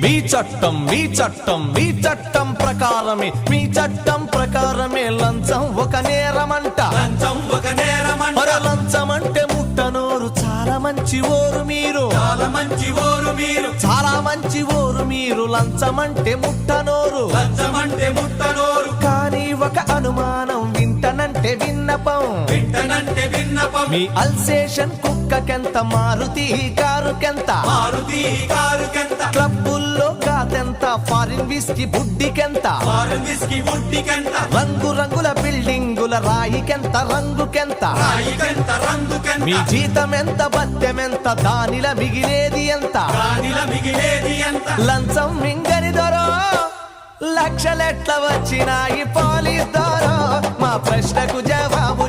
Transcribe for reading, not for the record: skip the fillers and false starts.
మీ చట్టం మీ చట్టం మీ చట్టం ప్రకారమే మీ చట్టం ప్రకారమే లంచం ఒక నేరమంట లంచం ఒక నేరమంట లంచం అంటే ముట్టనోరు చాలా మంచి ఓరు మీరు చాలా మంచి ఓరు మీరు చాలా మంచి ఓరు మీరు లంచం అంటే ముట్టనోరు లంచం అంటే ముట్టనోరు కానీ ఒక అనుమానం వింటనంటే విన్నపం వింటనంటే విన్నపం మీ అల్సేషన్ కుక్కకెంత మారుతి కారుకెంత మారుతి కారుకెంత క్లబ్బుల్లో కాదెంత ఫారిన్ విస్కీ బుడ్డికెంత ఫారెన్ విస్కీ బుడ్డికెంత రంగు రంగుల బిల్డింగుల రాయికెంత రంగుకెంత రాయికెంత రంగుకెంత మీ జీతం ఎంత బత్తెమెంత దానిల మిగిలేది ఎంత రాణిల మిగిలేది ఎంత లంచం మింగని దొరో లక్షలెట్ల వచ్చినాయి పోలీస్ దొరో మా ప్రశ్నకు జవాబు